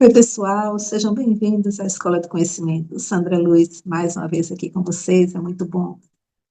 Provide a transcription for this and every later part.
Oi, pessoal, sejam bem-vindos à Escola do Conhecimento. Sandra Luiz, mais uma vez aqui com vocês, é muito bom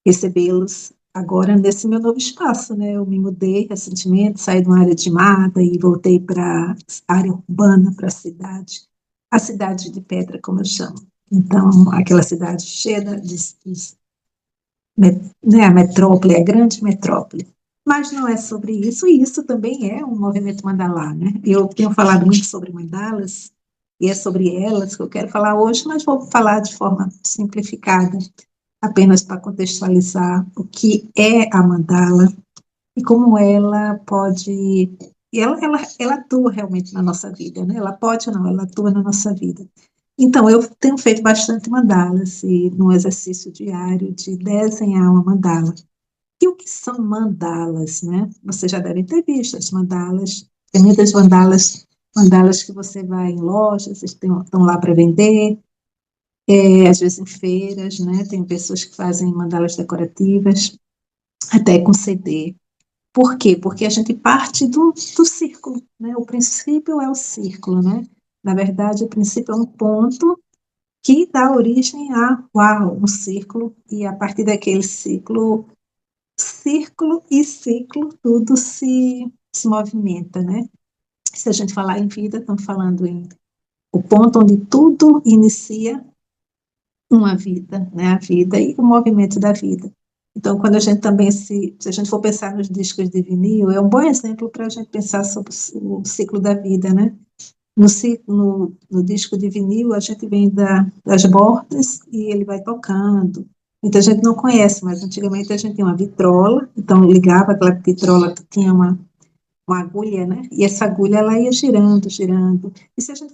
recebê-los agora nesse meu novo espaço, né? Eu me mudei recentemente, saí de uma área de mata e voltei para a área urbana, para a cidade de pedra, como eu chamo. Então, aquela cidade cheia né, a metrópole, a grande metrópole. Mas não é sobre isso, e isso também é um movimento mandalá, né? Eu tenho falado muito sobre mandalas, e é sobre elas que eu quero falar hoje, mas vou falar de forma simplificada, apenas para contextualizar o que é a mandala e como ela pode. Ela atua realmente na nossa vida, né? Ela pode ou não, ela atua na nossa vida. Então, eu tenho feito bastante mandalas e num exercício diário de desenhar uma mandala. E o que são mandalas, né? Você já deve ter visto as mandalas. Tem muitas mandalas que você vai em lojas, estão lá para vender, às vezes em feiras, né? Tem pessoas que fazem mandalas decorativas, até com CD. Por quê? Porque a gente parte do círculo, né? O princípio é o círculo, né? Na verdade, o princípio é um ponto que dá origem um círculo, e a partir daquele círculo e ciclo, tudo se movimenta, né? Se a gente falar em vida, estamos falando em o ponto onde tudo inicia uma vida, né? A vida e o movimento da vida. Então, quando a gente também se a gente for pensar nos discos de vinil, é um bom exemplo para a gente pensar sobre o ciclo da vida, né? No disco de vinil, a gente vem das bordas e ele vai tocando. Muita gente não conhece, mas antigamente a gente tinha uma vitrola, então ligava aquela vitrola que tinha uma agulha, né? E essa agulha ela ia girando, girando.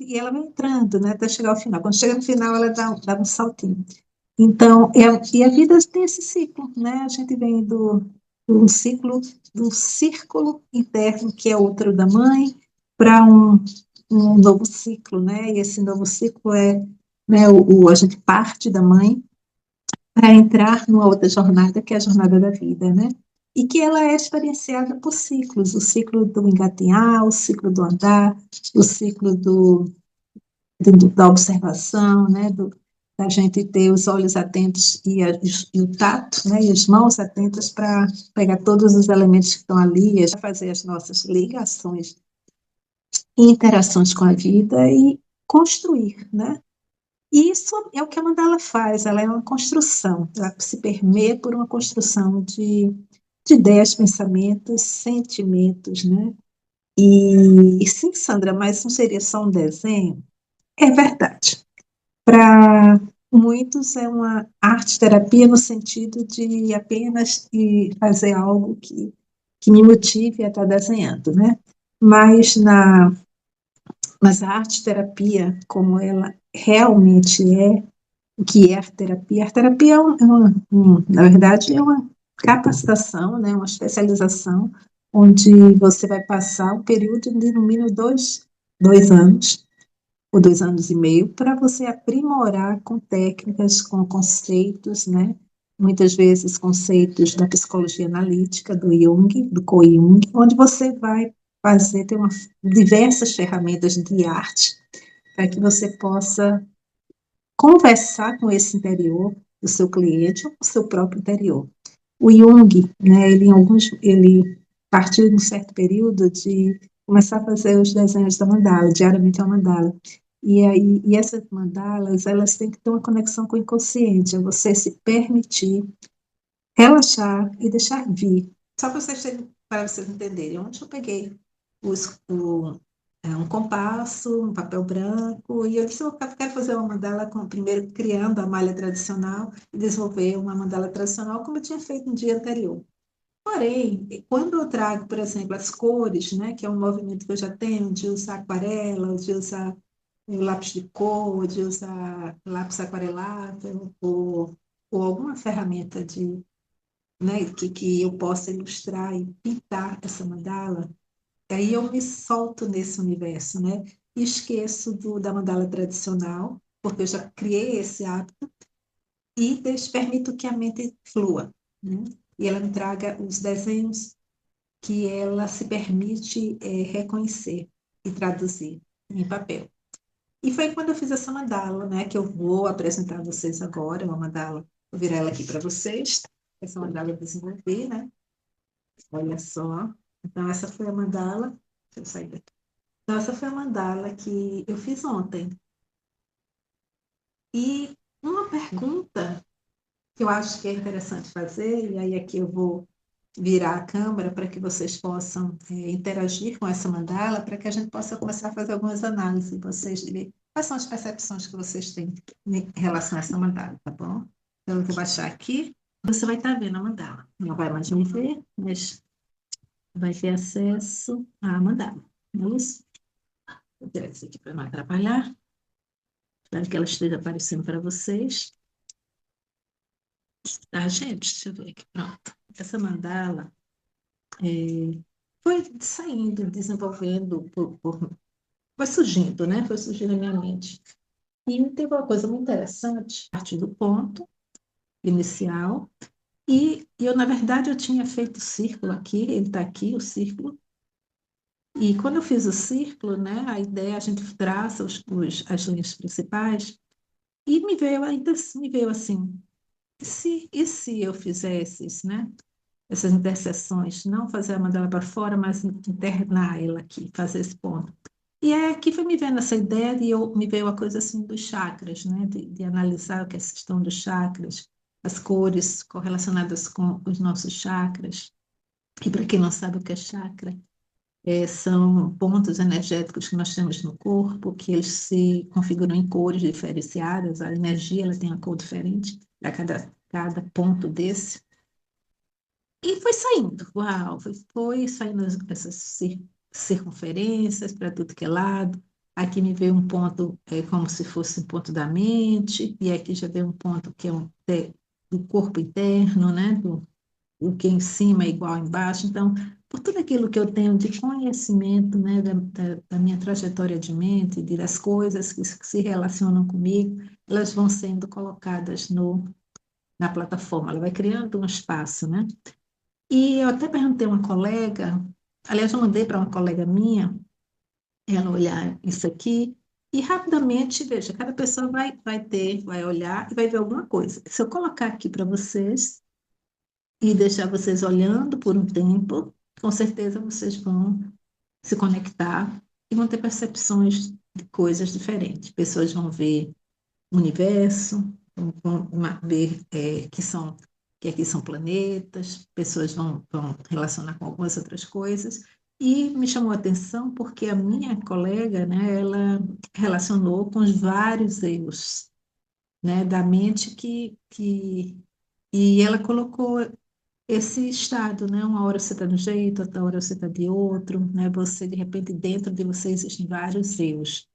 E ela vai entrando, né? Até chegar ao final. Quando chega no final, ela dá um saltinho. Então, e a vida tem esse ciclo, né? A gente vem do ciclo, do círculo interno, que é o útero da mãe, para um novo ciclo, né? E esse novo ciclo né, a gente parte da mãe para entrar numa outra jornada, que é a jornada da vida, né? E que ela é experienciada por ciclos, o ciclo do engatinhar, o ciclo do andar, o ciclo da observação, né? Da gente ter os olhos atentos e o tato, né? E as mãos atentas para pegar todos os elementos que estão ali, fazer as nossas ligações e interações com a vida e construir, né? E isso é o que a mandala faz, ela é uma construção, ela se permeia por uma construção de ideias, pensamentos, sentimentos, né? E sim, Sandra, mas não seria só um desenho? É verdade. Para muitos é uma arte-terapia no sentido de apenas fazer algo que me motive a estar desenhando, né? Mas, mas a arte-terapia, como ela realmente é, o que é arte-terapia? Arte-terapia na verdade, é uma capacitação, né, uma especialização, onde você vai passar um período de, no mínimo, dois anos, ou 2 anos e meio, para você aprimorar com técnicas, com conceitos, né, muitas vezes conceitos da psicologia analítica, do Jung, do Co-Jung, onde você vai ter diversas ferramentas de arte para que você possa conversar com esse interior do seu cliente ou com o seu próprio interior. O Jung, né, ele partiu de um certo período de começar a fazer os desenhos da mandala, diariamente é uma mandala. E essas mandalas, elas têm que ter uma conexão com o inconsciente, é você se permitir relaxar e deixar vir. Só para vocês entenderem, onde eu peguei um compasso, um papel branco, e eu disse, eu quero fazer uma mandala primeiro criando a malha tradicional e desenvolver uma mandala tradicional como eu tinha feito no dia anterior. Porém, quando eu trago, por exemplo, as cores, né, que é um movimento que eu já tenho, de usar aquarela, de usar lápis de cor, de usar lápis aquarelável, ou alguma ferramenta né, que eu possa ilustrar e pintar essa mandala, aí eu me solto nesse universo, né? E esqueço da mandala tradicional, porque eu já criei esse hábito, e permito que a mente flua, né? E ela me traga os desenhos que ela se permite reconhecer e traduzir em papel. E foi quando eu fiz essa mandala, né, que eu vou apresentar a vocês agora, uma mandala, vou virar ela aqui para vocês. Essa mandala eu desenvolvi, né? Olha só. Então, essa foi a mandala. Deixa eu sair daqui. Então, essa foi a mandala que eu fiz ontem. E uma pergunta que eu acho que é interessante fazer, e aí aqui eu vou virar a câmera para que vocês possam interagir com essa mandala, para que a gente possa começar a fazer algumas análises, vocês de quais são as percepções que vocês têm em relação a essa mandala, tá bom? Então, eu vou baixar aqui, você vai estar vendo a mandala. Não vai mais me ver, mas vai ter acesso à mandala. É isso? Vou tirar isso aqui para não atrapalhar. Espero que ela esteja aparecendo para vocês. Tá, gente? Deixa eu ver aqui. Pronto. Essa mandala foi saindo, desenvolvendo, foi surgindo, né? Foi surgindo na minha mente. E teve uma coisa muito interessante, a partir do ponto inicial. E eu, na verdade, eu tinha feito o círculo aqui, ele está aqui, o círculo. E quando eu fiz o círculo, né, a ideia, a gente traça as linhas principais, e me veio, ainda me veio assim, e se eu fizesse isso, né? Essas interseções, não fazer a mandala para fora, mas internar ela aqui, fazer esse ponto. E é que foi me vendo essa ideia e me veio a coisa assim dos chakras, né? De analisar o que é a questão dos chakras, as cores correlacionadas com os nossos chakras. E para quem não sabe o que é chakra, são pontos energéticos que nós temos no corpo, que eles se configuram em cores diferenciadas. A energia ela tem uma cor diferente para cada ponto desse. E foi saindo, uau, foi saindo essas circunferências para tudo que é lado. Aqui me veio um ponto como se fosse um ponto da mente, e aqui já veio um ponto que é do corpo interno, né? O que em cima é igual embaixo. Então, por tudo aquilo que eu tenho de conhecimento, né, da minha trajetória de mente, das coisas que se relacionam comigo, elas vão sendo colocadas na plataforma. Ela vai criando um espaço, né? E eu até perguntei a uma colega, aliás, eu mandei para uma colega minha, ela olhar isso aqui, e rapidamente, veja, cada pessoa vai olhar e vai ver alguma coisa. Se eu colocar aqui para vocês e deixar vocês olhando por um tempo, com certeza vocês vão se conectar e vão ter percepções de coisas diferentes. Pessoas vão ver universo, vão ver que aqui são planetas, pessoas vão relacionar com algumas outras coisas. E me chamou a atenção porque a minha colega, né, ela relacionou com os vários erros, né, da mente e ela colocou esse estado, né? Uma hora você está de um jeito, outra hora você está de outro, né? Você, de repente, dentro de você existem vários eus.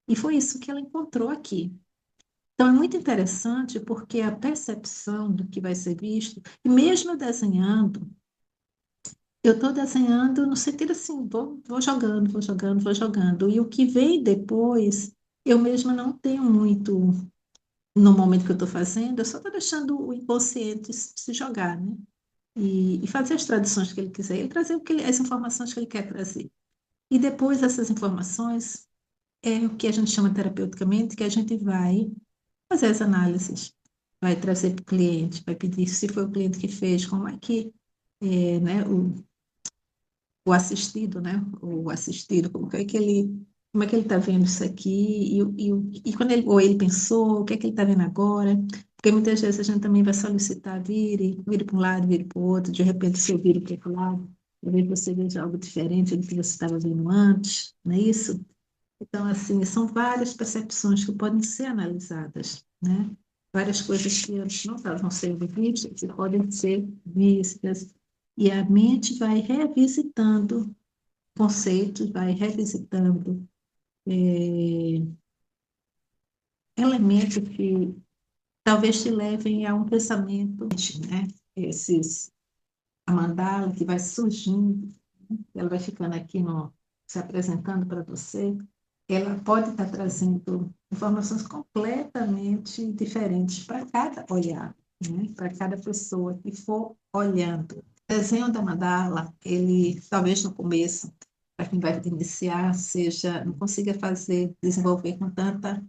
E foi isso que ela encontrou aqui. Então, é muito interessante porque a percepção do que vai ser visto, e mesmo desenhando, eu estou desenhando no sentido assim, vou jogando, vou jogando, vou jogando. E o que vem depois, eu mesma não tenho muito, no momento que eu estou fazendo, eu só estou deixando o inconsciente se jogar, né? E fazer as traduções que ele quiser, ele trazer as informações que ele quer trazer. E depois essas informações é o que a gente chama terapeuticamente, que a gente vai fazer as análises, vai trazer para o cliente, vai pedir se foi o cliente que fez, como é que né, o assistido, né, o assistido, como é que ele está vendo isso aqui, e quando ele, ou ele pensou, o que é que ele está vendo agora, porque muitas vezes a gente também vai solicitar, vire para um lado, vire para o outro, de repente você vira para o lado, talvez você veja algo diferente do que você estava vendo antes, não é isso? Então, assim, são várias percepções que podem ser analisadas, né? Várias coisas que antes não estavam sendo vistas e podem ser vistas. E a mente vai revisitando conceitos, vai revisitando elementos que talvez te levem a um pensamento, né? A mandala que vai surgindo, ela vai ficando aqui se apresentando para você, ela pode estar trazendo informações completamente diferentes para cada olhar, né? Para cada pessoa que for olhando. O desenho da mandala, ele talvez no começo, para quem vai iniciar, seja, não consiga fazer, desenvolver com tanta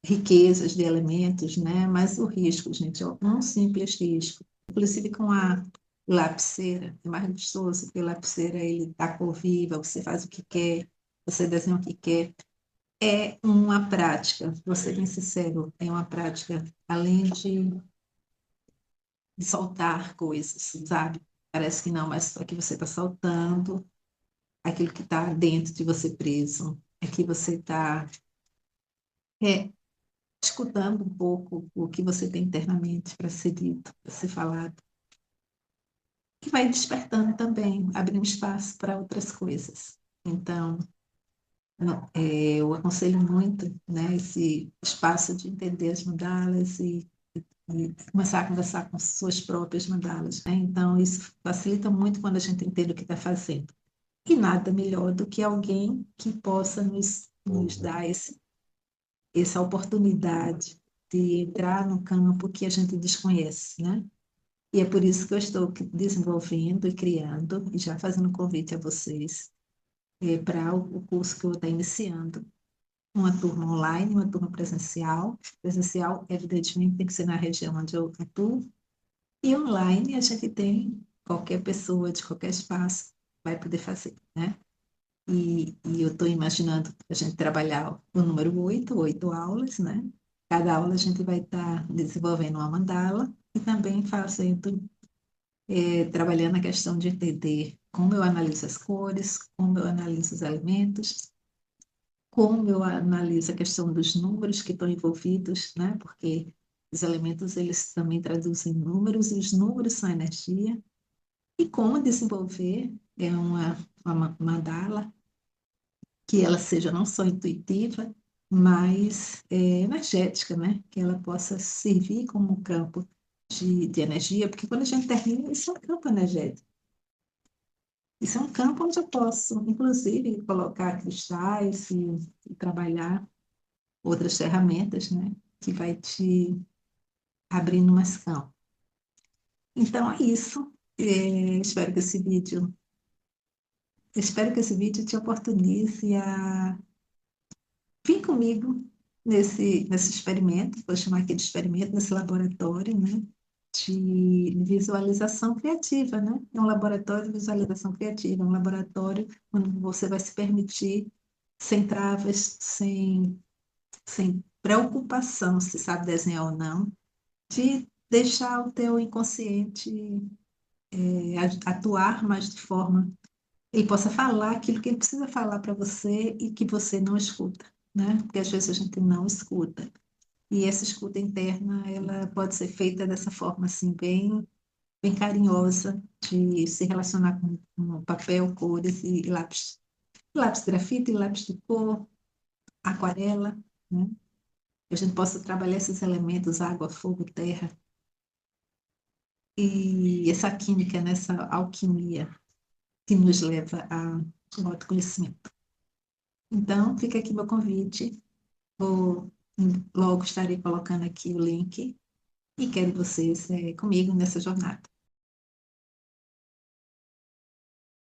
riquezas de elementos, né? Mas o risco, gente, é um simples risco. Inclusive com a lapiseira, é mais gostoso, porque a lapiseira, ele tá cor viva, você faz o que quer, você desenha o que quer. É uma prática, vou ser bem sincero, é uma prática, além de soltar coisas, sabe? Parece que não, mas aqui você está soltando aquilo que está dentro de você preso. Aqui você está escutando um pouco o que você tem internamente para ser dito, para ser falado. E vai despertando também, abrindo espaço para outras coisas. Então, eu aconselho muito, né, esse espaço de entender as mandalas e começar a conversar com suas próprias mandalas, né? Então, isso facilita muito quando a gente entende o que está fazendo. E nada melhor do que alguém que possa nos dar essa oportunidade de entrar no campo que a gente desconhece, né? E é por isso que eu estou desenvolvendo e criando, e já fazendo convite a vocês, para o curso que eu estou iniciando. Uma turma online, uma turma presencial. Presencial, evidentemente, tem que ser na região onde eu atuo. E online, a gente tem qualquer pessoa de qualquer espaço vai poder fazer, né? E eu estou imaginando a gente trabalhar o número 8 aulas, né? Cada aula a gente vai estar desenvolvendo uma mandala e também fazendo, trabalhando a questão de entender como eu analiso as cores, como eu analiso os elementos, como eu analiso a questão dos números que estão envolvidos, né? Porque os elementos, eles também traduzem números e os números são energia. E como desenvolver uma mandala que ela seja não só intuitiva, mas energética, né? Que ela possa servir como um campo de energia, porque quando a gente termina, isso é um campo energético. Isso é um campo onde eu posso, inclusive, colocar cristais e trabalhar outras ferramentas, né? Que vai te abrindo mais campo. Então, é isso. Espero que esse vídeo te oportunize a vir comigo nesse experimento, vou chamar aqui de experimento, nesse laboratório, né, de visualização criativa, né? É um laboratório de visualização criativa, um laboratório onde você vai se permitir, sem travas, sem preocupação se sabe desenhar ou não, de deixar o teu inconsciente atuar mais de forma ele possa falar aquilo que ele precisa falar para você e que você não escuta, né? Porque às vezes a gente não escuta. E essa escuta interna, ela pode ser feita dessa forma assim, bem carinhosa, de se relacionar com papel, cores e lápis. Lápis grafite, lápis de cor, aquarela, né? Que a gente possa trabalhar esses elementos, água, fogo, terra, e essa química, nessa alquimia que nos leva ao autoconhecimento. Então, fica aqui meu convite. Vou, logo estarei colocando aqui o link e quero vocês comigo nessa jornada.